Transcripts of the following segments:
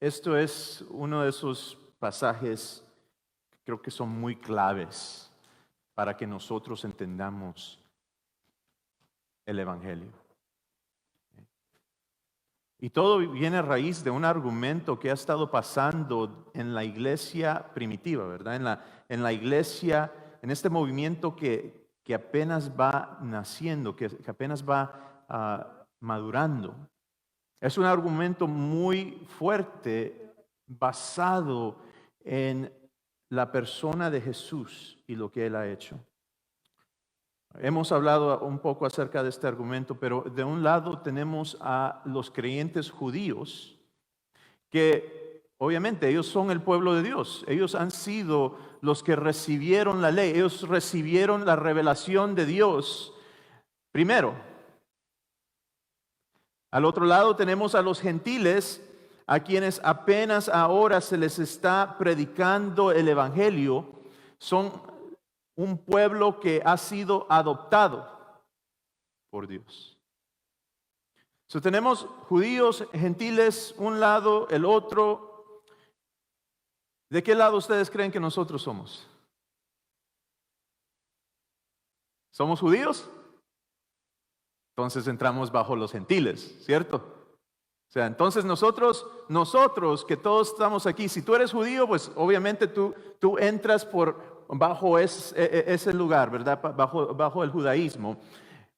Esto es uno de esos pasajes que creo que son muy claves para que nosotros entendamos el Evangelio. Y todo viene a raíz de un argumento que ha estado pasando en la iglesia primitiva, ¿verdad? En la iglesia, en este movimiento que apenas va naciendo, que apenas va madurando. Es un argumento muy fuerte basado en la persona de Jesús y lo que Él ha hecho. Hemos hablado un poco acerca de este argumento, pero de un lado tenemos a los creyentes judíos, que obviamente ellos son el pueblo de Dios. Ellos han sido los que recibieron la ley, ellos recibieron la revelación de Dios primero. Al otro lado tenemos a los gentiles, a quienes apenas ahora se les está predicando el evangelio. Son un pueblo que ha sido adoptado por Dios. Tenemos judíos, gentiles, un lado, el otro. ¿De qué lado ustedes creen que nosotros somos? ¿Somos judíos? Entonces entramos bajo los gentiles, ¿cierto? O sea, entonces nosotros que todos estamos aquí, si tú eres judío, pues obviamente tú entras bajo ese lugar, ¿verdad? Bajo el judaísmo.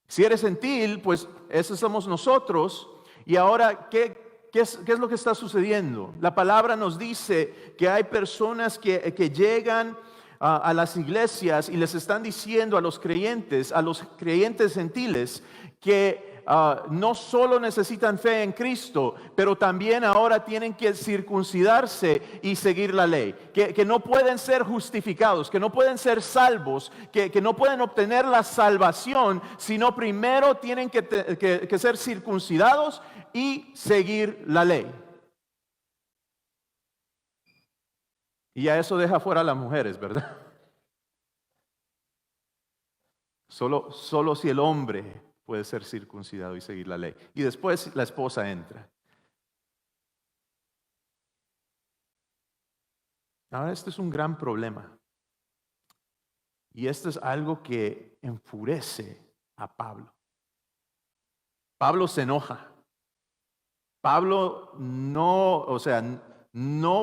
Si eres gentil, pues esos somos nosotros. Y ahora, ¿qué es lo que está sucediendo? La palabra nos dice que hay personas que llegan a las iglesias y les están diciendo a los creyentes gentiles, que no solo necesitan fe en Cristo, pero también ahora tienen que circuncidarse y seguir la ley, que no pueden ser justificados, que no pueden ser salvos, que no pueden obtener la salvación, sino primero tienen que ser circuncidados y seguir la ley. Y a eso deja fuera a las mujeres, ¿verdad? Solo si el hombre puede ser circuncidado y seguir la ley. Y después la esposa entra. Ahora, este es un gran problema. Y esto es algo que enfurece a Pablo. Pablo se enoja. Pablo no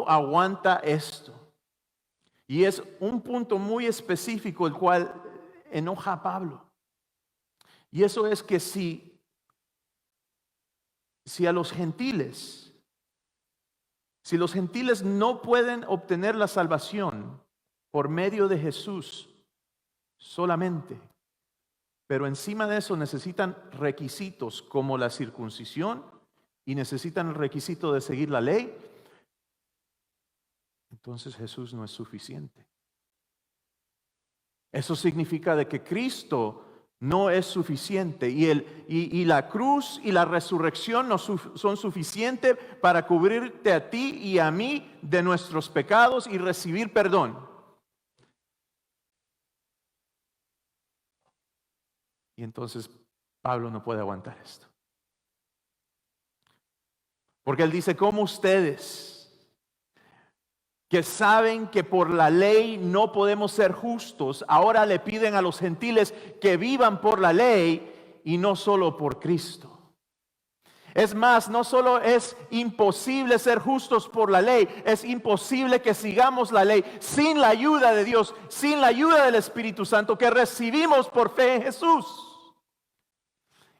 aguanta esto. Y es un punto muy específico el cual enoja a Pablo. Y eso es que si a los gentiles no pueden obtener la salvación por medio de Jesús solamente, pero encima de eso necesitan requisitos como la circuncisión y necesitan el requisito de seguir la ley, entonces Jesús no es suficiente. Eso significa de que Cristo no es suficiente y la cruz y la resurrección no son suficientes para cubrirte a ti y a mí de nuestros pecados y recibir perdón. Y entonces Pablo no puede aguantar esto. Porque él dice, ¿cómo ustedes, que saben que por la ley no podemos ser justos, ahora le piden a los gentiles que vivan por la ley y no solo por Cristo? Es más, no solo es imposible ser justos por la ley, es imposible que sigamos la ley sin la ayuda de Dios, sin la ayuda del Espíritu Santo que recibimos por fe en Jesús.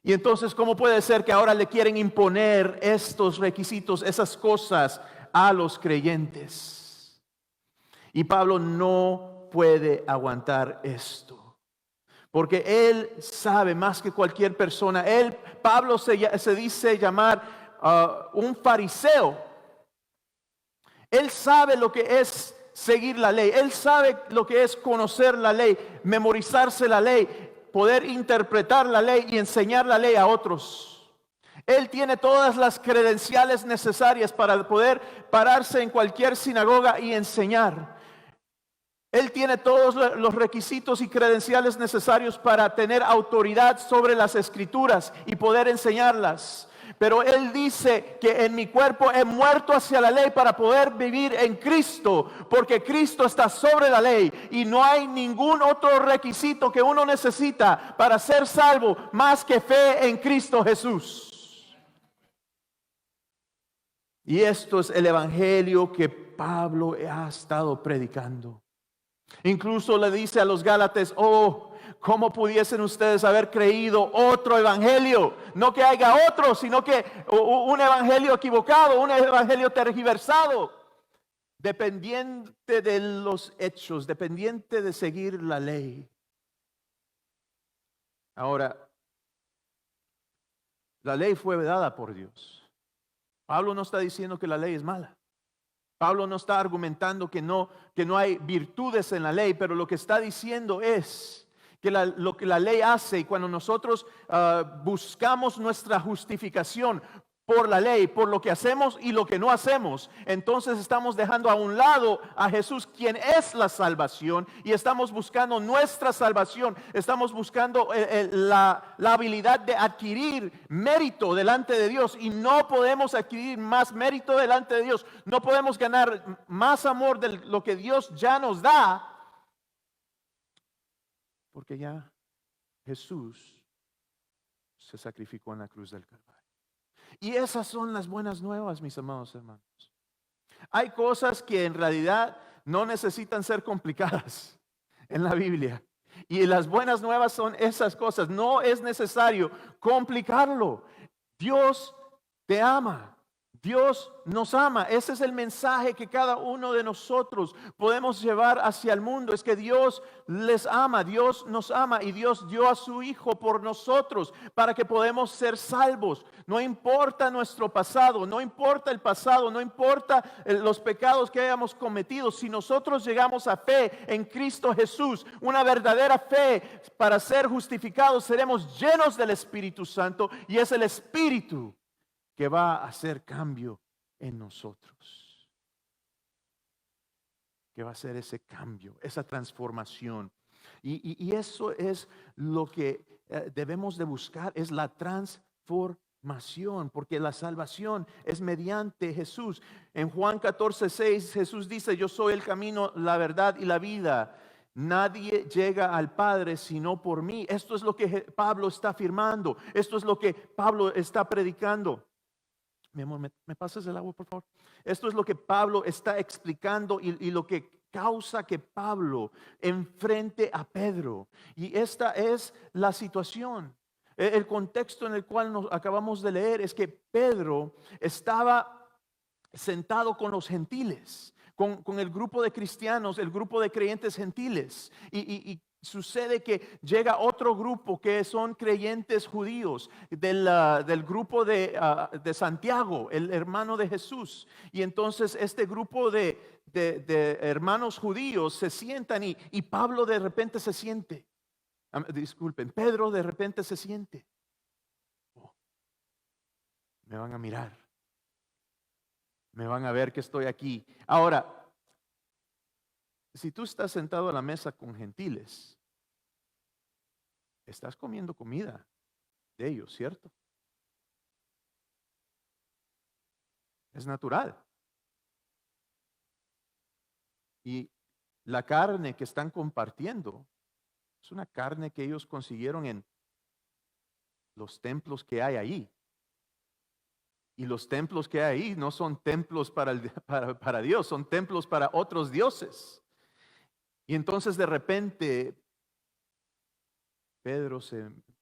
Y entonces, ¿cómo puede ser que ahora le quieren imponer estos requisitos, esas cosas a los creyentes? Y Pablo no puede aguantar esto, porque él sabe más que cualquier persona. Pablo se dice llamar un fariseo. Él sabe lo que es seguir la ley. Él sabe lo que es conocer la ley, memorizarse la ley, poder interpretar la ley y enseñar la ley a otros. Él tiene todas las credenciales necesarias para poder pararse en cualquier sinagoga y enseñar. Él tiene todos los requisitos y credenciales necesarios para tener autoridad sobre las escrituras y poder enseñarlas. Pero Él dice que en mi cuerpo he muerto hacia la ley para poder vivir en Cristo, porque Cristo está sobre la ley y no hay ningún otro requisito que uno necesita para ser salvo más que fe en Cristo Jesús. Y esto es el evangelio que Pablo ha estado predicando. Incluso le dice a los Gálatas: oh, ¿cómo pudiesen ustedes haber creído otro evangelio? No que haya otro, sino que un evangelio equivocado, un evangelio tergiversado, dependiente de los hechos, dependiente de seguir la ley. Ahora, la ley fue dada por Dios. Pablo no está diciendo que la ley es mala. Pablo no está argumentando que no hay virtudes en la ley, pero lo que está diciendo es que lo que la ley hace, y cuando nosotros buscamos nuestra justificación por la ley, por lo que hacemos y lo que no hacemos, entonces estamos dejando a un lado a Jesús, quien es la salvación, y estamos buscando nuestra salvación. Estamos buscando la habilidad de adquirir mérito delante de Dios, y no podemos adquirir más mérito delante de Dios. No podemos ganar más amor de lo que Dios ya nos da, porque ya Jesús se sacrificó en la cruz del Calvario. Y esas son las buenas nuevas, mis amados hermanos. Hay cosas que en realidad no necesitan ser complicadas en la Biblia. Y las buenas nuevas son esas cosas. No es necesario complicarlo. Dios te ama. Dios nos ama. Ese es el mensaje que cada uno de nosotros podemos llevar hacia el mundo. Es que Dios les ama, Dios nos ama, y Dios dio a su Hijo por nosotros para que podamos ser salvos. No importa nuestro pasado, no importa el pasado, no importa los pecados que hayamos cometido. Si nosotros llegamos a fe en Cristo Jesús, una verdadera fe para ser justificados, seremos llenos del Espíritu Santo, y es el Espíritu que va a hacer cambio en nosotros, que va a hacer ese cambio, esa transformación. Y eso es lo que debemos de buscar, es la transformación, porque la salvación es mediante Jesús. En Juan 14:6 Jesús dice: yo soy el camino, la verdad y la vida. Nadie llega al Padre sino por mí. Esto es lo que Pablo está afirmando. Esto es lo que Pablo está predicando. Mi amor, ¿me pasas el agua, por favor? Esto es lo que Pablo está explicando, y lo que causa que Pablo enfrente a Pedro. Y esta es la situación. El contexto en el cual nos acabamos de leer es que Pedro estaba sentado con los gentiles, con el grupo de cristianos, el grupo de creyentes gentiles. Y sucede que llega otro grupo que son creyentes judíos del grupo de Santiago, el hermano de Jesús. Y entonces este grupo de hermanos judíos se sientan, y Pablo de repente se siente. Disculpen, Pedro de repente se siente. Oh, me van a mirar. Me van a ver que estoy aquí. Ahora, si tú estás sentado a la mesa con gentiles, estás comiendo comida de ellos, ¿cierto? Es natural. Y la carne que están compartiendo es una carne que ellos consiguieron en los templos que hay ahí. Y los templos que hay ahí no son templos para Dios, son templos para otros dioses. Y entonces de repente Pedro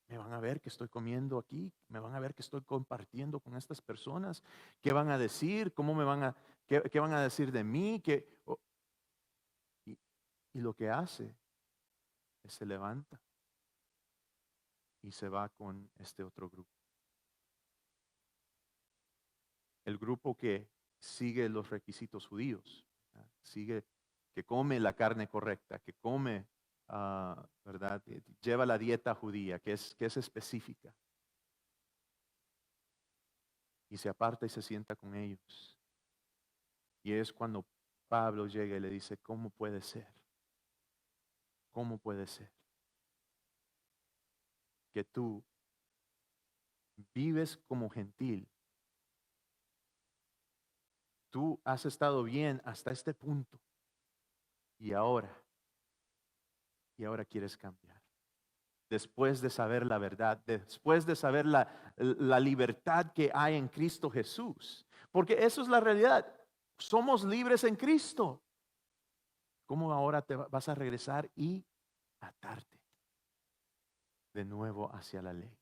me van a ver que estoy comiendo aquí, me van a ver que estoy compartiendo con estas personas. ¿Qué van a decir? ¿Cómo qué van a decir de mí? Y lo que hace es se levanta y se va con este otro grupo. El grupo que sigue los requisitos judíos, sigue, que come la carne correcta, que come, ¿verdad? Lleva la dieta judía, que es específica. Y se aparta y se sienta con ellos. Y es cuando Pablo llega y le dice: ¿cómo puede ser? ¿Cómo puede ser que tú vives como gentil. Tú has estado bien hasta este punto y ahora quieres cambiar. Después de saber la verdad, después de saber la libertad que hay en Cristo Jesús. Porque eso es la realidad. Somos libres en Cristo. ¿Cómo ahora te vas a regresar y atarte de nuevo hacia la ley?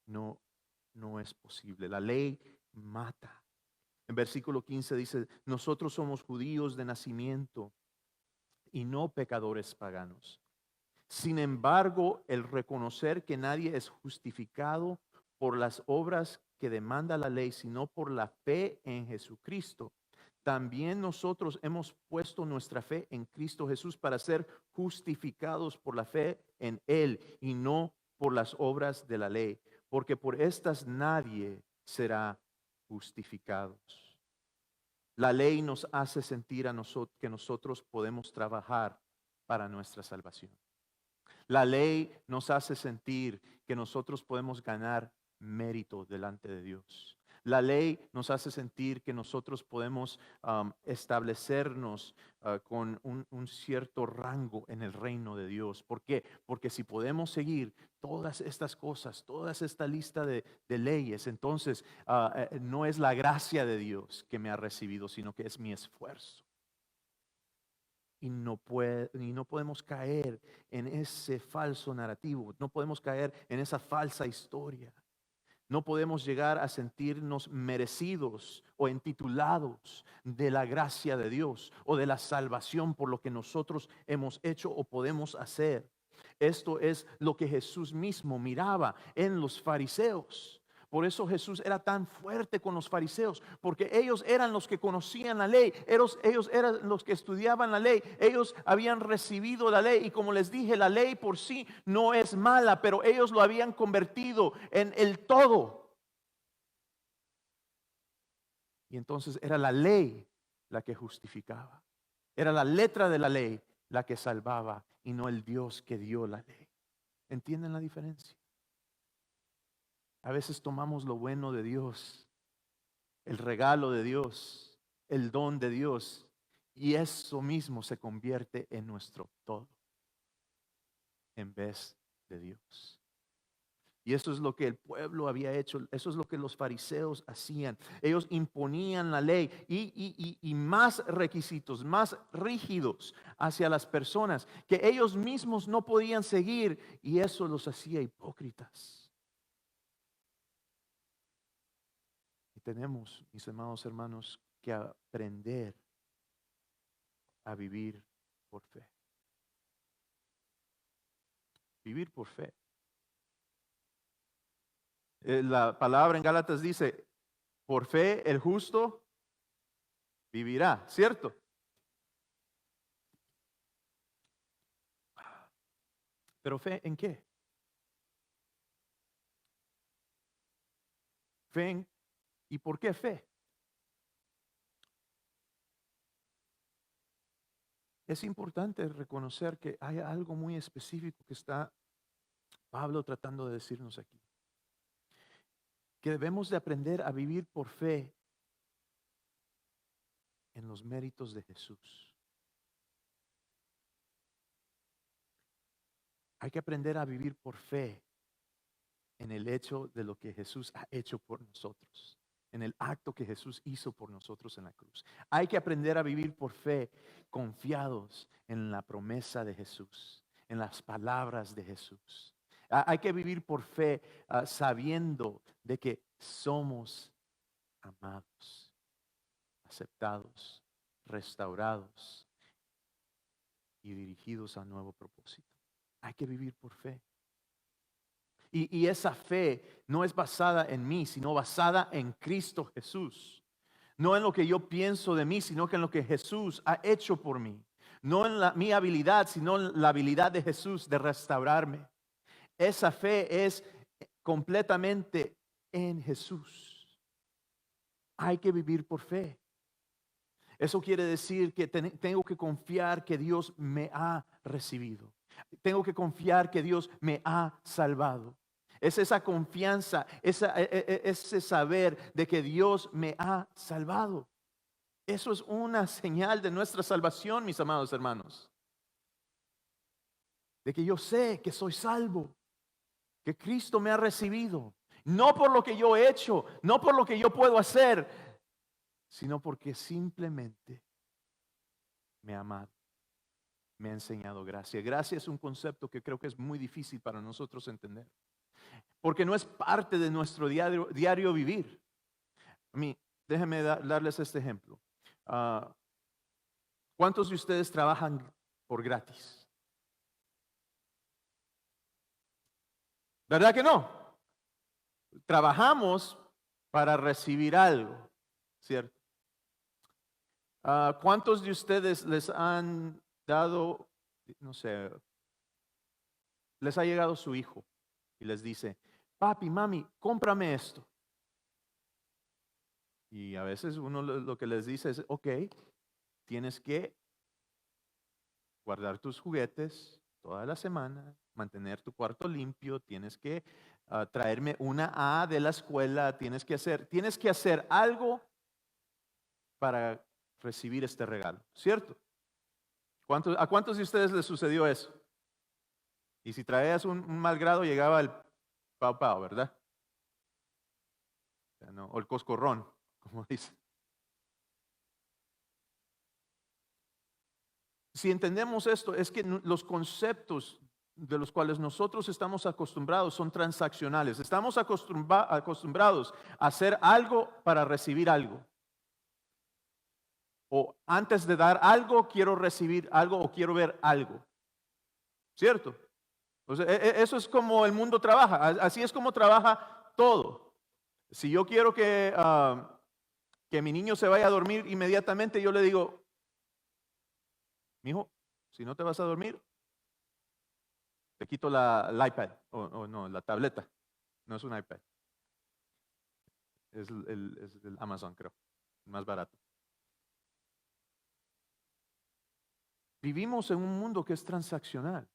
No, no es posible. La ley mata. En versículo 15 dice, nosotros somos judíos de nacimiento y no pecadores paganos. Sin embargo, el reconocer que nadie es justificado por las obras que demanda la ley, sino por la fe en Jesucristo. También nosotros hemos puesto nuestra fe en Cristo Jesús para ser justificados por la fe en Él y no por las obras de la ley, porque por estas nadie será justificado. La ley nos hace sentir a nosotros que nosotros podemos trabajar para nuestra salvación. La ley nos hace sentir que nosotros podemos ganar mérito delante de Dios. La ley nos hace sentir que nosotros podemos establecernos con un cierto rango en el reino de Dios. ¿Por qué? Porque si podemos seguir todas estas cosas, toda esta lista de leyes, entonces no es la gracia de Dios que me ha recibido, sino que es mi esfuerzo. Y no podemos caer en ese falso narrativo, no podemos caer en esa falsa historia. No podemos llegar a sentirnos merecidos o intitulados de la gracia de Dios o de la salvación por lo que nosotros hemos hecho o podemos hacer. Esto es lo que Jesús mismo miraba en los fariseos. Por eso Jesús era tan fuerte con los fariseos, porque ellos eran los que conocían la ley, ellos eran los que estudiaban la ley, ellos habían recibido la ley y como les dije, la ley por sí no es mala, pero ellos lo habían convertido en el todo. Y entonces era la ley la que justificaba, era la letra de la ley la que salvaba y no el Dios que dio la ley. ¿Entienden la diferencia? A veces tomamos lo bueno de Dios, el regalo de Dios, el don de Dios, y eso mismo se convierte en nuestro todo, en vez de Dios. Y eso es lo que el pueblo había hecho, eso es lo que los fariseos hacían. Ellos imponían la ley y más requisitos, más rígidos hacia las personas que ellos mismos no podían seguir, y eso los hacía hipócritas. Tenemos, mis amados hermanos, que aprender a vivir por fe. Vivir por fe. La palabra en Gálatas dice, por fe el justo vivirá, ¿cierto? Pero fe ¿en qué? Fe en, ¿y por qué fe? Es importante reconocer que hay algo muy específico que está Pablo tratando de decirnos aquí. Que debemos de aprender a vivir por fe en los méritos de Jesús. Hay que aprender a vivir por fe en el hecho de lo que Jesús ha hecho por nosotros, en el acto que Jesús hizo por nosotros en la cruz. Hay que aprender a vivir por fe, confiados en la promesa de Jesús, en las palabras de Jesús. Hay que vivir por fe sabiendo de que somos amados, aceptados, restaurados y dirigidos a un nuevo propósito. Hay que vivir por fe. Y esa fe no es basada en mí, sino basada en Cristo Jesús. No en lo que yo pienso de mí, sino que en lo que Jesús ha hecho por mí. No en mi habilidad, sino en la habilidad de Jesús de restaurarme. Esa fe es completamente en Jesús. Hay que vivir por fe. Eso quiere decir que tengo que confiar que Dios me ha recibido. Tengo que confiar que Dios me ha salvado. Es esa confianza, ese saber de que Dios me ha salvado. Eso es una señal de nuestra salvación, mis amados hermanos. De que yo sé que soy salvo, que Cristo me ha recibido. No por lo que yo he hecho, no por lo que yo puedo hacer, sino porque simplemente me ha amado, me ha enseñado gracia. Gracia es un concepto que creo que es muy difícil para nosotros entender, porque no es parte de nuestro diario vivir. A mí, déjenme darles este ejemplo. Ah, ¿Cuántos de ustedes trabajan por gratis? ¿Verdad que no? Trabajamos para recibir algo, ¿cierto? ¿Cuántos de ustedes les han dado, no sé, les ha llegado su hijo y les dice, papi, mami, cómprame esto? Y a veces uno lo que les dice es, ok, tienes que guardar tus juguetes toda la semana, mantener tu cuarto limpio, tienes que traerme una A de la escuela, tienes que hacer algo para recibir este regalo, ¿cierto? ¿A cuántos de ustedes les sucedió eso? Y si traías un mal grado, llegaba el pau pau, ¿verdad? O el coscorrón, como dice. Si entendemos esto, es que los conceptos de los cuales nosotros estamos acostumbrados son transaccionales. Estamos acostumbrados a hacer algo para recibir algo. O antes de dar algo, quiero recibir algo o quiero ver algo. ¿Cierto? O sea, eso es como el mundo trabaja. Así es como trabaja todo. Si yo quiero que mi niño se vaya a dormir inmediatamente, yo le digo, mijo, si no te vas a dormir, te quito el iPad, o no, la tableta. No es un iPad. Es el Amazon, creo, más barato. Vivimos en un mundo que es transaccional.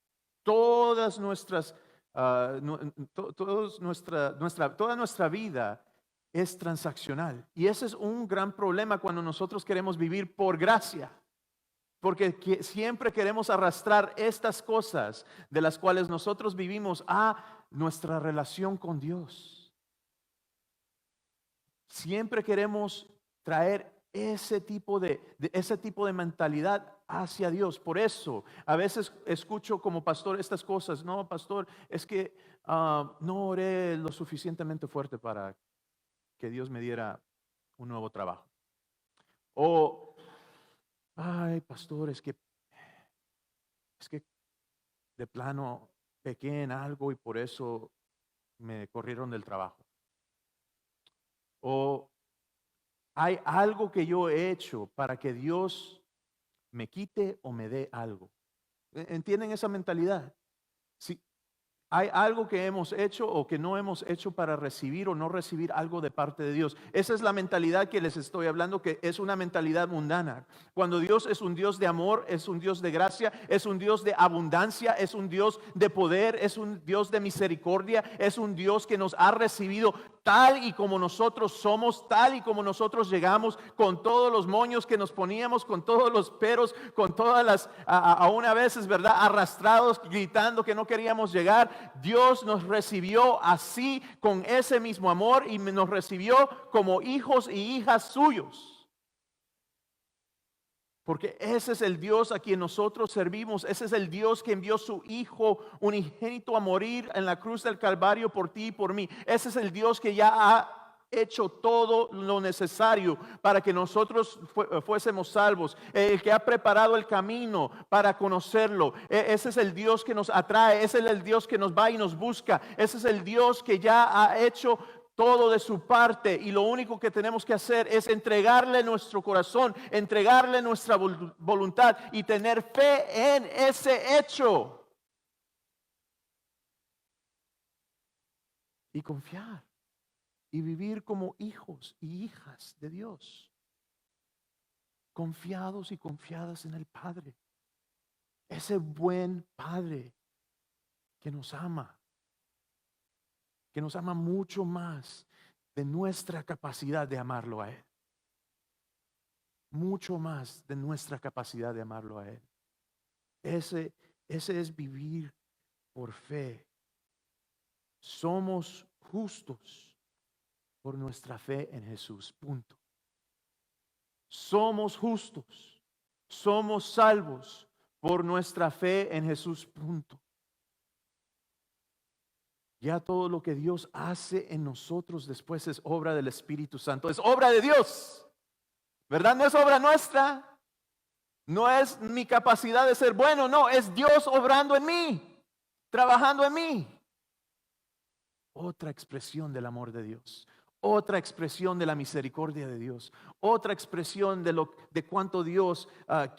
Todas nuestras, toda nuestra vida es transaccional. Y ese es un gran problema cuando nosotros queremos vivir por gracia. Porque siempre queremos arrastrar estas cosas de las cuales nosotros vivimos a nuestra relación con Dios. Siempre queremos traer ese tipo de mentalidad hacia Dios. Por eso a veces escucho como pastor estas cosas. No, pastor, es que no oré lo suficientemente fuerte para que Dios me diera un nuevo trabajo. O, ay, pastor, es que de plano pequé en algo y por eso me corrieron del trabajo. O hay algo que yo he hecho para que Dios me quite o me dé algo. ¿Entienden esa mentalidad? Si hay algo que hemos hecho o que no hemos hecho para recibir o no recibir algo de parte de Dios. Esa es la mentalidad que les estoy hablando, que es una mentalidad mundana. Cuando Dios es un Dios de amor, es un Dios de gracia, es un Dios de abundancia, es un Dios de poder, es un Dios de misericordia, es un Dios que nos ha recibido tal y como nosotros somos, tal y como nosotros llegamos, con todos los moños que nos poníamos, con todos los peros, con todas las, aún a veces, ¿verdad? Arrastrados, gritando que no queríamos llegar. Dios nos recibió así, con ese mismo amor, y nos recibió como hijos y hijas suyos. Porque ese es el Dios a quien nosotros servimos. Ese es el Dios que envió su Hijo unigénito a morir en la cruz del Calvario por ti y por mí. Ese es el Dios que ya ha hecho todo lo necesario para que nosotros fuésemos salvos. El que ha preparado el camino para conocerlo. Ese es el Dios que nos atrae. Ese es el Dios que nos va y nos busca. Ese es el Dios que ya ha hecho todo de su parte, y lo único que tenemos que hacer es entregarle nuestro corazón, entregarle nuestra voluntad y tener fe en ese hecho y confiar y vivir como hijos y hijas de Dios, confiados y confiadas en el Padre, ese buen Padre que nos ama. que nos ama mucho más de nuestra capacidad de amarlo a Él. Mucho más de nuestra capacidad de amarlo a Él. Ese es vivir por fe. Somos justos por nuestra fe en Jesús. Punto. Somos justos. Somos salvos por nuestra fe en Jesús. Punto. Ya todo lo que Dios hace en nosotros después es obra del Espíritu Santo. Es obra de Dios. ¿Verdad? No es obra nuestra. No es mi capacidad de ser bueno. No, es Dios obrando en mí. Trabajando en mí. Otra expresión del amor de Dios. Otra expresión de la misericordia de Dios. Otra expresión de cuánto Dios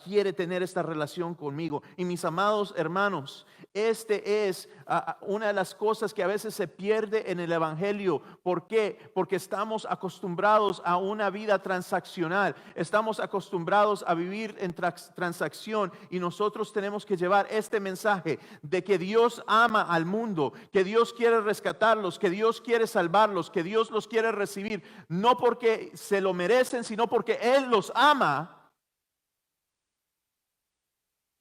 quiere tener esta relación conmigo. Y mis amados hermanos, este es una de las cosas que a veces se pierde en el evangelio. ¿Por qué? Porque estamos acostumbrados a una vida transaccional. Estamos acostumbrados a vivir en transacción. Y nosotros tenemos que llevar este mensaje de que Dios ama al mundo, que Dios quiere rescatarlos, que Dios quiere salvarlos, que Dios los quiere recibir, no porque se lo merecen, sino porque Él los ama,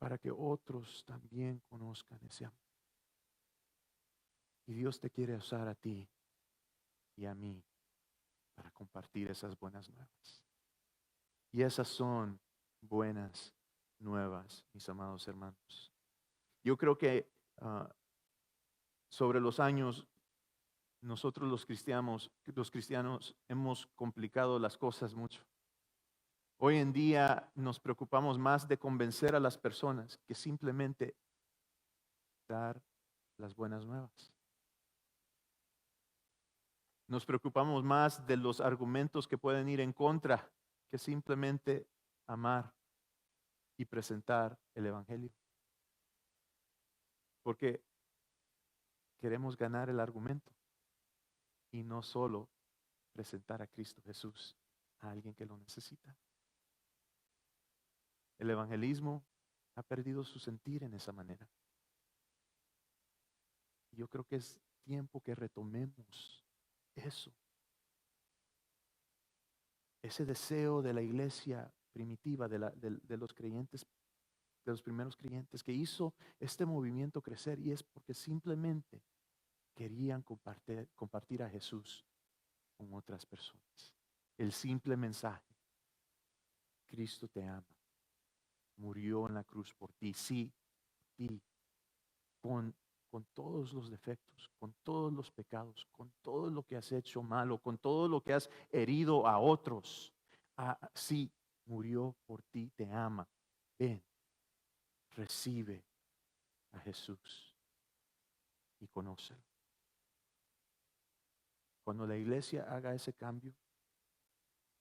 para que otros también conozcan ese amor. Y Dios te quiere usar a ti y a mí para compartir esas buenas nuevas. Y esas son buenas nuevas, mis amados hermanos. Yo creo que sobre los años, nosotros los cristianos hemos complicado las cosas mucho. Hoy en día nos preocupamos más de convencer a las personas que simplemente dar las buenas nuevas. Nos preocupamos más de los argumentos que pueden ir en contra que simplemente amar y presentar el evangelio. Porque queremos ganar el argumento y no solo presentar a Cristo Jesús a alguien que lo necesita. El evangelismo ha perdido su sentir en esa manera. Yo creo que es tiempo que retomemos eso. Ese deseo de la iglesia primitiva, de los creyentes, de los primeros creyentes, que hizo este movimiento crecer, y es porque simplemente querían compartir a Jesús con otras personas. El simple mensaje: Cristo te ama, murió en la cruz por ti, sí, ti, con todos los defectos, con todos los pecados, con todo lo que has hecho malo, con todo lo que has herido a otros. Sí, murió por ti, te ama. Ven, recibe a Jesús y conócelo. Cuando la iglesia haga ese cambio,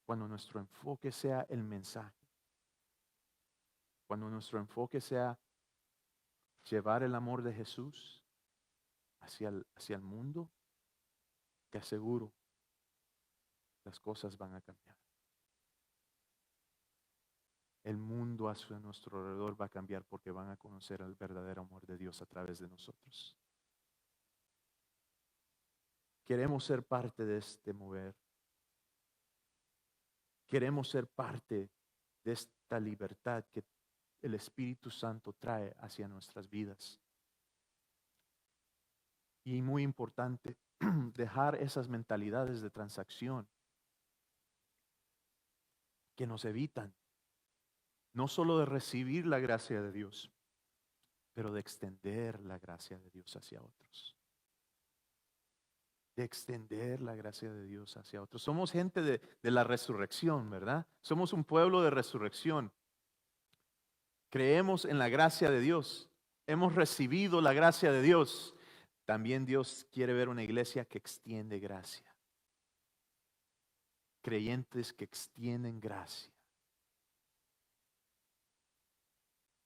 cuando nuestro enfoque sea el mensaje, cuando nuestro enfoque sea llevar el amor de Jesús hacia el mundo, te aseguro, las cosas van a cambiar. El mundo hacia nuestro alrededor va a cambiar porque van a conocer el verdadero amor de Dios a través de nosotros. Queremos ser parte de este mover. Queremos ser parte de esta libertad que el Espíritu Santo trae hacia nuestras vidas. Y muy importante, dejar esas mentalidades de transacción que nos evitan no solo de recibir la gracia de Dios, pero de extender la gracia de Dios hacia otros. De extender la gracia de Dios hacia otros. Somos gente de la resurrección, ¿verdad? Somos un pueblo de resurrección. Creemos en la gracia de Dios. Hemos recibido la gracia de Dios. También Dios quiere ver una iglesia que extiende gracia. Creyentes que extienden gracia.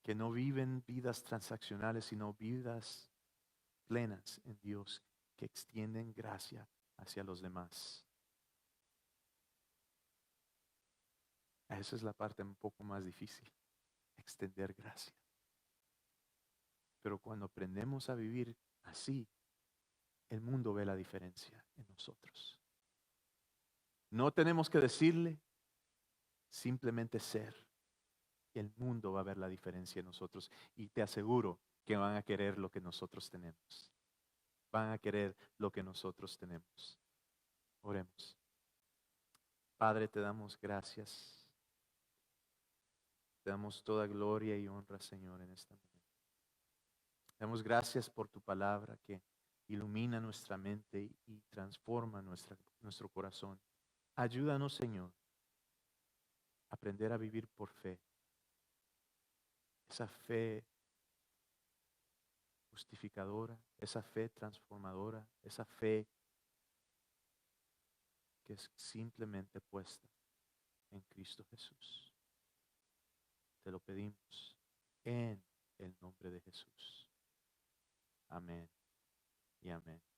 Que no viven vidas transaccionales, sino vidas plenas en Dios, que extienden gracia hacia los demás. Esa es la parte un poco más difícil, extender gracia. Pero cuando aprendemos a vivir así, el mundo ve la diferencia en nosotros. No tenemos que decirle, simplemente ser. El mundo va a ver la diferencia en nosotros y te aseguro que van a querer lo que nosotros tenemos. Van a querer lo que nosotros tenemos. Oremos. Padre, te damos gracias. Te damos toda gloria y honra, Señor, en esta mañana. Te damos gracias por tu palabra que ilumina nuestra mente y transforma nuestro corazón. Ayúdanos, Señor, a aprender a vivir por fe. Esa fe justificadora, esa fe transformadora, esa fe que es simplemente puesta en Cristo Jesús. Te lo pedimos en el nombre de Jesús. Amén y amén.